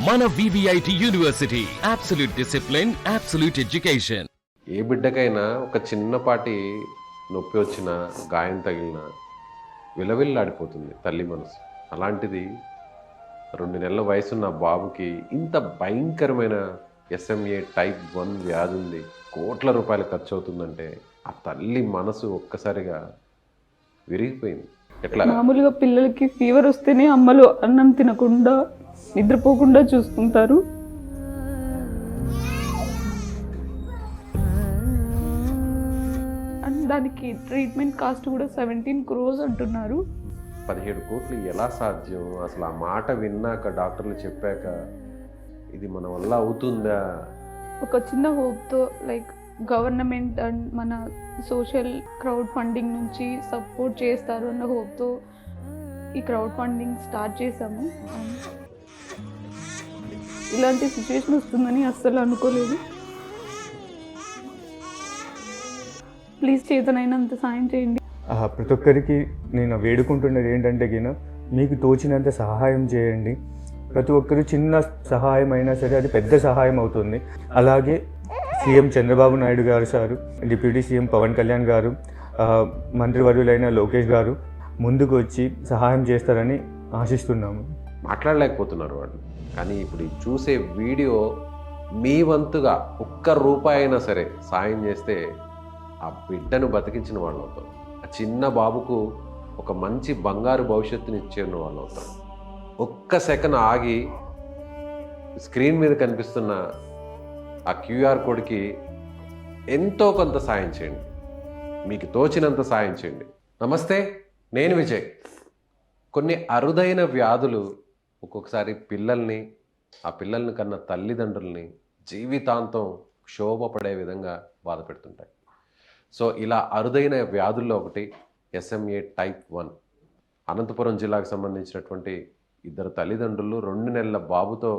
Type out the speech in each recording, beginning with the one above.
మన VVIT university absolute discipline, absolute education. ఏ బిడ్డకైనా ఒక చిన్నపాటి నొప్పి వచ్చినా, గాయం తగిలినా విలవిల్లాడిపోతుంది తల్లి మనసు. అలాంటిది 2 నెలల వయసున్న బాబుకి ఇంత భయంకరమైన SMA టైప్ 1 వ్యాధి ఉంది, కోట్ల రూపాయలు ఖర్చు అవుతుందంటే ఆ తల్లి మనసు ఒక్కసారిగా విరిగిపోయింది. ఎట్లా? మామూలుగా పిల్లలకి ఫీవర్ వస్తేనే అమ్మలు అన్నం తినకుండా నిద్రపోకుండా చూసుకుంటారు. అండ్ దానికి ట్రీట్మెంట్ కాస్ట్ కూడా 17 crores అంటున్నారు. 17 కోట్లు ఎలా సాధ్యం? అసలు ఆ మాట విన్నాక, డాక్టర్లు చెప్పాక ఇది మన వల్ల అవుతుందా? ఒక చిన్న హోప్తో లైక్ గవర్నమెంట్ అండ్ మన సోషల్ క్రౌడ్ ఫండింగ్ నుంచి సపోర్ట్ చేస్తారు అన్న హోప్తో ఈ క్రౌడ్ ఫండింగ్ స్టార్ట్ చేశాము. ఇలాంటి సిచ్యువేషన్ వస్తుందని అస్సలు అనుకోలేదు. ప్లీజ్ చేతనైనంత సాయం చేయండి. ప్రతి ఒక్కరికి నేను వేడుకుంటున్నది ఏంటంటే మీకు తోచినంత సహాయం చేయండి. ప్రతి ఒక్కరు చిన్న సహాయం అయినా సరే అది పెద్ద సహాయం అవుతుంది. అలాగే CM Chandrababu Naidu garu sir, deputy CM Pawan Kalyan garu, మంత్రివర్యులైన లోకేష్ గారు ముందుకు వచ్చి సహాయం చేస్తారని ఆశిస్తున్నాము. మాట్లాడలేకపోతున్నారు వాళ్ళు, కానీ ఇప్పుడు చూసే వీడియో మీ వంతుగా ₹1 అయినా సరే సాయం చేస్తే ఆ బిడ్డను బతికించిన వాళ్ళు అవుతారు. ఆ చిన్న బాబుకు ఒక మంచి బంగారు భవిష్యత్తుని ఇచ్చిన వాళ్ళు అవుతారు. ఒక్క సెకండ్ ఆగి స్క్రీన్ మీద కనిపిస్తున్న ఆ QR కోడ్కి ఎంతో కొంత సాయం చేయండి, మీకు తోచినంత సాయం చేయండి. నమస్తే, నేను విజయ్. కొన్ని అరుదైన వ్యాధులు ఒక్కొక్కసారి ఆ పిల్లల్ని కన్నా తల్లిదండ్రుల్ని జీవితాంతం క్షోభపడే విధంగా బాధ పెడుతుంటాయి. సో ఇలా అరుదైన వ్యాధుల్లో ఒకటి SMA టైప్ 1. అనంతపురం జిల్లాకు సంబంధించినటువంటి 2 తల్లిదండ్రులు 2 నెలల బాబుతో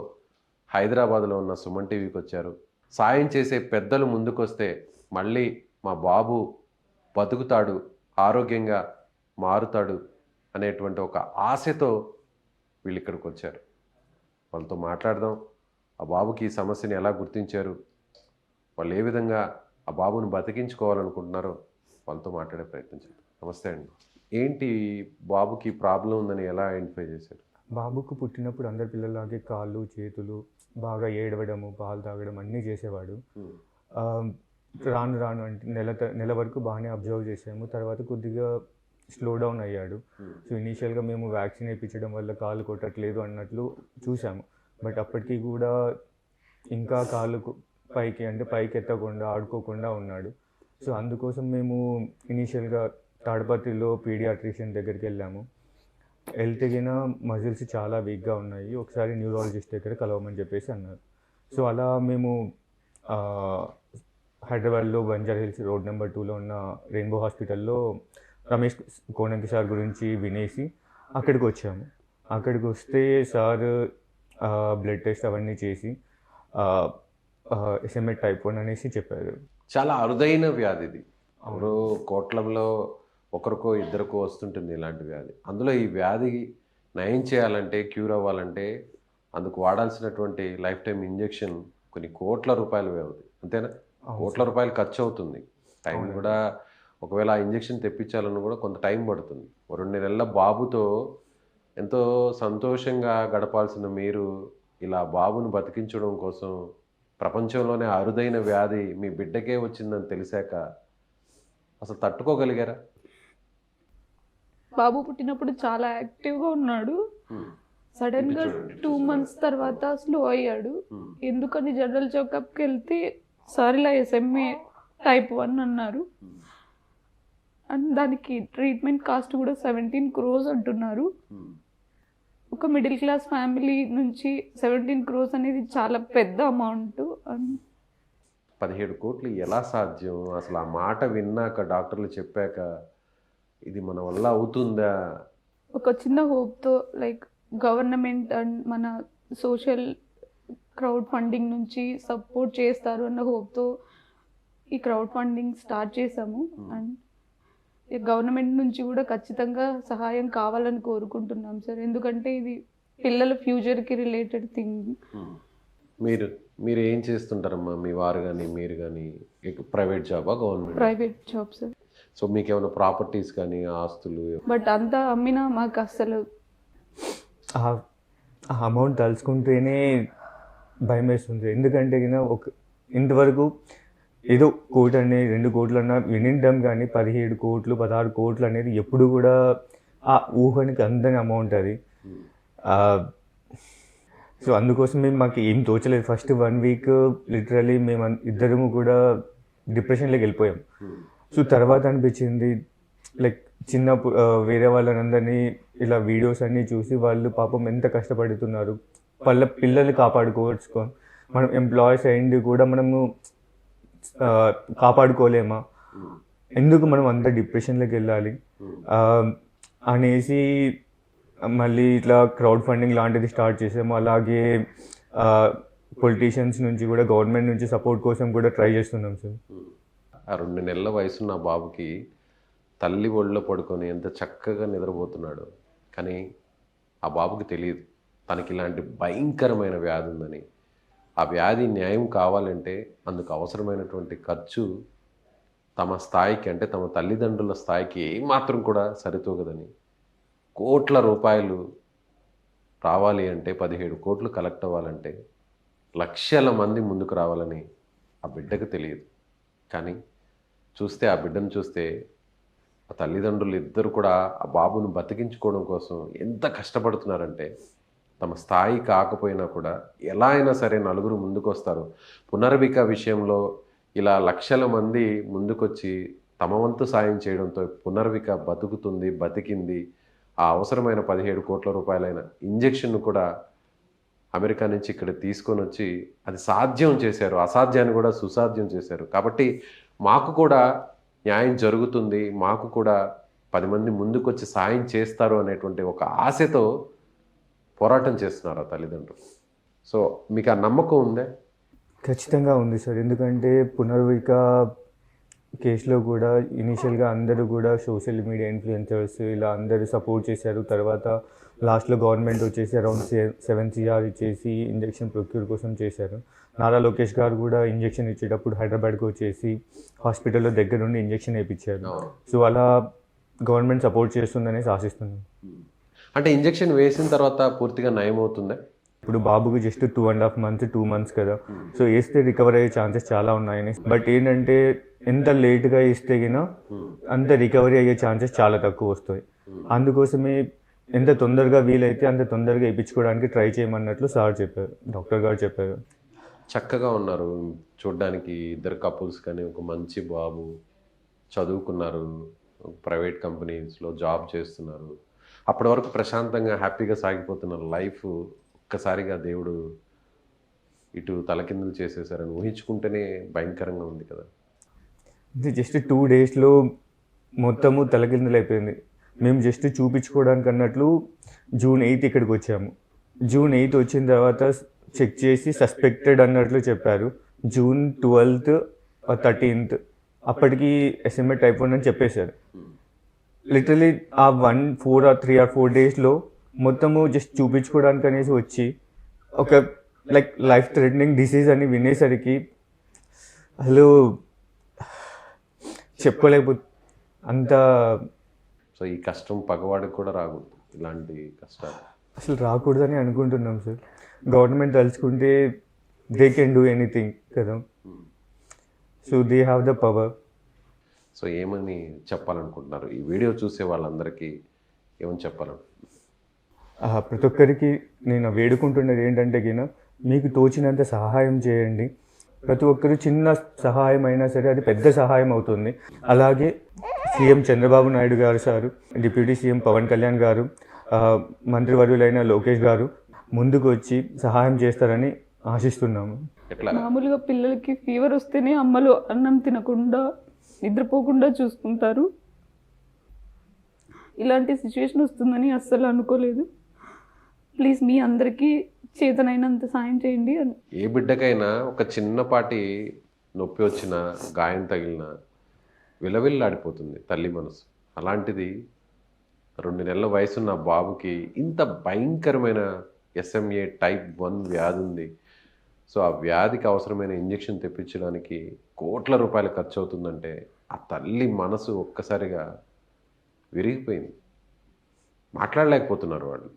హైదరాబాద్లో ఉన్న సుమన్ టీవీకి వచ్చారు. సాయం చేసే పెద్దలు ముందుకొస్తే మళ్ళీ మా బాబు బతుకుతాడు, ఆరోగ్యంగా మారుతాడు అనేటువంటి ఒక ఆశతో వీళ్ళు ఇక్కడికి వచ్చారు. వాళ్ళతో మాట్లాడదాం. ఆ బాబుకి ఈ సమస్యని ఎలా గుర్తించారు, వాళ్ళు ఏ విధంగా ఆ బాబుని బతికించుకోవాలనుకుంటున్నారో వాళ్ళతో మాట్లాడే ప్రయత్నం చేద్దాం. నమస్తే అండి. ఏంటి బాబుకి ప్రాబ్లం ఉందని ఎలా ఐడెంటిఫై చేశారు? బాబుకు పుట్టినప్పుడు అందరి పిల్లలాగే కాళ్ళు చేతులు బాగా ఏడవడము, పాలు తాగడం అన్నీ చేసేవాడు. రాను రాను అంటే నెల వరకు బాగానే అబ్జర్వ్ చేసాము. తర్వాత కొద్దిగా స్లో డౌన్ అయ్యాడు. సో ఇనీషియల్గా మేము వ్యాక్సిన్ వేయించడం వల్ల కాళ్ళు కొట్టట్లేదు అన్నట్లు చూసాము. బట్ అప్పటికి కూడా ఇంకా కాళ్ళు పైకి ఎత్తకుండా ఆడుకోకుండా ఉన్నాడు. సో అందుకోసం మేము ఇనీషియల్గా తాడపత్రిలో పీడియాట్రిషియన్ దగ్గరికి వెళ్ళాము. వెళ్తే మజిల్స్ చాలా వీక్గా ఉన్నాయి, ఒకసారి న్యూరాలజిస్ట్ దగ్గర కలవమని చెప్పేసి అన్నారు. సో అలా మేము హైదరాబాద్లో బంజారా హిల్స్ రోడ్ నెంబర్ 2లో ఉన్న రెయిన్బో హాస్పిటల్లో రమేష్ కోనంకి సార్ గురించి వినేసి అక్కడికి వచ్చాము. అక్కడికి వస్తే సార్ బ్లడ్ టెస్ట్ అవన్నీ చేసి SMA టైప్ 1 అనేసి చెప్పారు. చాలా అరుదైన వ్యాధి ఇది. ఎవరో కోట్లలో ఒకరికో ఇద్దరికో వస్తుంటుంది ఇలాంటి వ్యాధి. అందులో ఈ వ్యాధి నయం చేయాలంటే, క్యూర్ అవ్వాలంటే అందుకు వాడాల్సినటువంటి లైఫ్ టైం ఇంజెక్షన్ కొన్ని కోట్ల రూపాయలు వ్యవధి, అంతేనా? కోట్ల రూపాయలు ఖర్చు అవుతుంది. టైం కూడా ఒకవేళ ఆ ఇంజెక్షన్ తెప్పించాలని కూడా కొంత టైం పడుతుంది. 2 నెలల బాబుతో ఎంతో సంతోషంగా గడపాల్సిన మీరు ఇలా బాబును బతికించడం కోసం ప్రపంచంలోనే అరుదైన వ్యాధి మీ బిడ్డకే వచ్చిందని తెలిసాక అసలు తట్టుకోగలిగారా? బాబు పుట్టినప్పుడు చాలా యాక్టివ్గా ఉన్నాడు. సడన్గా 2 months తర్వాత స్లో అయ్యాడు. ఎందుకని జనరల్ చెకప్కి వెళ్తే సార్ ఇలా SMA టైప్ 1 అన్నారు. అండ్ దానికి ట్రీట్మెంట్ కాస్ట్ కూడా 17 crores అంటున్నారు. ఒక మిడిల్ క్లాస్ ఫ్యామిలీ నుంచి 17 crores అనేది చాలా పెద్ద అమౌంట్. 17 కోట్లు ఎలా సాధ్యం? అసలు ఆ మాట విన్నాక, డాక్టర్లు చెప్పాక ఇది మన వల్ల అవుతుందా? ఒక చిన్న హోప్తో లైక్ గవర్నమెంట్ అండ్ మన సోషల్ క్రౌడ్ ఫండింగ్ నుంచి సపోర్ట్ చేస్తారు అన్న హోప్తో ఈ క్రౌడ్ ఫండింగ్ స్టార్ట్ చేశాము. అండ్ గవర్నమెంట్ నుంచి కూడా ఖచ్చితంగా సహాయం కావాలని కోరుకుంటున్నాం సార్. ఎందుకంటే ఇది పిల్లల ఫ్యూచర్కి రిలేటెడ్ థింగ్. మీరు మీరు ఏం చేస్తుంటారమ్మా? మీ వారు కానీ మీరు కానీ ప్రైవేట్ జాబా గవర్నమెంట్? Private jobs. సో మీకు ఏమైనా ప్రాపర్టీస్ కానీ ఆస్తులు? బట్ అంతా అమ్మినా మాకు అస్సలు ఆ అమౌంట్ తలుచుకుంటేనే భయం వేస్తుంది. ఎందుకంటే ఇంతవరకు ఏదో కోటి అనేది 2 కోట్లు అన్నా వినింటాం, కానీ 17 కోట్లు 16 కోట్లు అనేది ఎప్పుడు కూడా ఆ ఊహనికి అందని అమౌంట్ అది. సో అందుకోసం మాకు ఏం తోచలేదు. ఫస్ట్ 1 వీక్ లిటరలీ మేము ఇద్దరము కూడా డిప్రెషన్లోకి వెళ్ళిపోయాం. సో తర్వాత అనిపించింది లైక్ వేరే వాళ్ళందరినీ ఇలా వీడియోస్ అన్నీ చూసి వాళ్ళు పాపం ఎంత కష్టపడుతున్నారు, వాళ్ళ పిల్లల్ని కాపాడుకోవచ్చు, మనం ఎంప్లాయీస్ అయ్యింది కూడా మనము కాపాడుకోలేమా, ఎందుకు మనం అంత డిప్రెషన్లోకి వెళ్ళాలి అనేసి మళ్ళీ ఇట్లా క్రౌడ్ ఫండింగ్ లాంటిది స్టార్ట్ చేసాము. అలాగే పొలిటీషియన్స్ నుంచి కూడా గవర్నమెంట్ నుంచి సపోర్ట్ కోసం కూడా ట్రై చేస్తున్నాం సార్. ఆ 2 నెలల వయసున్న బాబుకి తల్లి ఒళ్ళో పడుకొని ఎంత చక్కగా నిద్రపోతున్నాడు. కానీ ఆ బాబుకి తెలియదు తనకి ఇలాంటి భయంకరమైన వ్యాధి ఉందని. ఆ వ్యాధి న్యాయం కావాలంటే అందుకు అవసరమైనటువంటి ఖర్చు తమ స్థాయికి, అంటే తమ తల్లిదండ్రుల స్థాయికి ఏమాత్రం కూడా సరితూగదని, కోట్ల రూపాయలు రావాలి అంటే 17 కోట్లు కలెక్ట్ అవ్వాలంటే లక్షల మంది ముందుకు రావాలని ఆ బిడ్డకు తెలియదు. కానీ చూస్తే ఆ బిడ్డను చూస్తే ఆ తల్లిదండ్రులు ఇద్దరు కూడా ఆ బాబును బతికించుకోవడం కోసం ఎంత కష్టపడుతున్నారంటే, తమ స్థాయి కాకపోయినా కూడా ఎలా అయినా సరే నలుగురు ముందుకు వస్తారు. పునర్విక విషయంలో ఇలా లక్షల మంది ముందుకొచ్చి తమ వంతు సాయం చేయడంతో పునర్విక బతుకుతుంది, బతికింది. ఆ అవసరమైన 17 కోట్ల రూపాయలైన ఇంజెక్షన్ను కూడా అమెరికా నుంచి ఇక్కడ తీసుకొని వచ్చి అది సాధ్యం చేశారు. అసాధ్యాన్ని కూడా సుసాధ్యం చేశారు. కాబట్టి మాకు కూడా న్యాయం జరుగుతుంది, మాకు కూడా 10 మంది ముందుకొచ్చి సాయం చేస్తారు అనేటువంటి ఒక ఆశతో పోరాటం చేస్తున్నారు ఆ తల్లిదండ్రులు. సో మీకు ఆ నమ్మకం ఉందా? ఖచ్చితంగా ఉంది సార్. ఎందుకంటే పునర్విక కేసులో కూడా ఇనీషియల్గా అందరూ కూడా సోషల్ మీడియా ఇన్ఫ్లుయెన్సర్స్ ఇలా అందరూ సపోర్ట్ చేశారు. తర్వాత లాస్ట్లో గవర్నమెంట్ వచ్చేసి అరౌండ్ 7 CR ఇచ్చేసి ఇంజెక్షన్ ప్రొక్యూర్ కోసం చేశారు. నారా లోకేష్ గారు కూడా ఇంజెక్షన్ ఇచ్చేటప్పుడు హైదరాబాద్కి వచ్చేసి హాస్పిటల్లో దగ్గర నుండి ఇంజెక్షన్ వేయించారు. సో అలా గవర్నమెంట్ సపోర్ట్ చేస్తుందనేసి ఆశిస్తున్నాం. అంటే ఇంజెక్షన్ వేసిన తర్వాత పూర్తిగా నయం అవుతుందా? ఇప్పుడు బాబుకి జస్ట్ 2.5 months 2 months కదా, సో వేస్తే రికవర్ అయ్యే ఛాన్సెస్ చాలా ఉన్నాయని. బట్ ఏంటంటే ఎంత లేట్గా ఇస్తే గినా అంత రికవరీ అయ్యే ఛాన్సెస్ చాలా తక్కువ వస్తాయి. అందుకోసమే ఎంత తొందరగా వీలైతే అంత తొందరగా వేయించుకోవడానికి ట్రై చేయమన్నట్లు సార్ చెప్పారు, డాక్టర్ గారు చెప్పారు. చక్కగా ఉన్నారు చూడ్డానికి ఇద్దరు కపుల్స్, కానీ ఒక మంచి బాబు, చదువుకున్నారు, ప్రైవేట్ కంపెనీస్లో జాబ్ చేస్తున్నారు. అప్పటి వరకు ప్రశాంతంగా హ్యాపీగా సాగిపోతున్న లైఫ్ ఒక్కసారిగా దేవుడు ఇటు తలకిందులు చేసేసారని ఊహించుకుంటేనే భయంకరంగా ఉంది కదా. ఇది జస్ట్ 2 daysలో మొత్తము తలకిందులు అయిపోయింది. మేము జస్ట్ చూపించుకోవడానికి అన్నట్లు June 8 ఇక్కడికి వచ్చాము. June 8 వచ్చిన తర్వాత చెక్ చేసి సస్పెక్టెడ్ అన్నట్లు చెప్పారు. June 12th 13th అప్పటికి SMA type 1 అని చెప్పేశారు. లిటరలీ ఆ 3 or 4 daysలో మొత్తము జస్ట్ చూపించుకోవడానికి అనేసి వచ్చి ఒక లైఫ్ థ్రెటనింగ్ డిసీజ్ అని వినేసరికి అసలు చెప్పుకోలేకపోతే అంత. సో ఈ కష్టం పగవాడికి కూడా రాకూడదు, ఇలాంటి కష్టాలు అసలు రాకూడదని అనుకుంటున్నాం సార్. గవర్నమెంట్ తలుచుకుంటే దే కెన్ డూ ఎనీథింగ్ కదా, so they have the power. So ఏమని చెప్పాలనుకుంటున్నారు ఈ వీడియో చూసే వాళ్ళందరికీ? ఏమని చెప్పాలనుకుంటున్నారు? ప్రతి ఒక్కరికి నేను వేడుకుంటున్నది ఏంటంటే మీకు తోచినంత సహాయం చేయండి. ప్రతి ఒక్కరు చిన్న సహాయం అయినా సరే అది పెద్ద సహాయం అవుతుంది. అలాగే CM Chandrababu Naidu garu sir, deputy CM Pawan Kalyan garu, మంత్రివర్యులైన లోకేష్ గారు ముందుకు వచ్చి సహాయం చేస్తారని ఆశిస్తున్నాము. మామూలుగా పిల్లలకి ఫీవర్ వస్తేనే అమ్మలు అన్నం తినకుండా నిద్రపోకుండా చూసుకుంటారు. ఇలాంటి సిచ్యువేషన్ వస్తుందని అస్సలు అనుకోలేదు. ప్లీజ్ మీ అందరికీ చేతనైనంత సాయం చేయండి. ఏ బిడ్డకైనా ఒక చిన్నపాటి నొప్పి వచ్చినా, గాయం తగిలినా విలవిల్లాడిపోతుంది తల్లి మనసు. అలాంటిది 2 నెలల వయసున్న బాబుకి ఇంత భయంకరమైన SMA టైప్ 1 వ్యాధి ఉంది. సో ఆ వ్యాధికి అవసరమైన ఇంజెక్షన్ తెప్పించడానికి కోట్ల రూపాయలు ఖర్చు అవుతుందంటే ఆ తల్లి మనసు ఒక్కసారిగా విరిగిపోయింది. మాట్లాడలేకపోతున్నారు వాళ్ళు.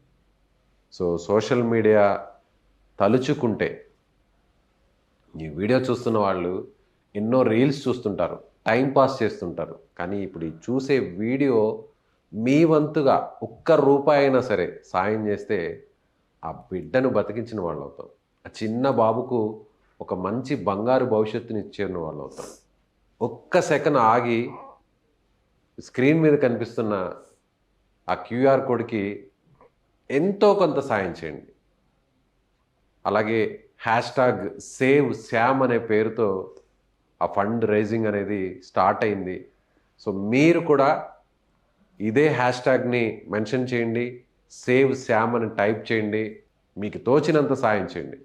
సో సోషల్ మీడియా తలుచుకుంటే ఈ వీడియో చూస్తున్న వాళ్ళు ఎన్నో రీల్స్ చూస్తుంటారు, టైం పాస్ చేస్తుంటారు. కానీ ఇప్పుడు ఈ చూసే వీడియో మీ వంతుగా ఒక్క రూపాయి అయినా సరే సాయం చేస్తే ఆ బిడ్డను బతికించిన వాళ్ళు అవుతాం. ఆ చిన్న బాబుకు ఒక మంచి బంగారు భవిష్యత్తుని ఇచ్చిన వాళ్ళు అవుతాం. ఒక్క సెకండ్ ఆగి స్క్రీన్ మీద కనిపిస్తున్న ఆ QR కోడ్కి ఎంతో కొంత సాయం చేయండి. అలాగే #సేవ్ శ్యామ్ అనే పేరుతో ఆ ఫండ్ రైజింగ్ అనేది స్టార్ట్ అయింది. సో మీరు కూడా ఇదే హ్యాష్ట్యాగ్ని మెన్షన్ చేయండి, సేవ్ శ్యామ్ అని టైప్ చేయండి, మీకు తోచినంత సాయం చేయండి.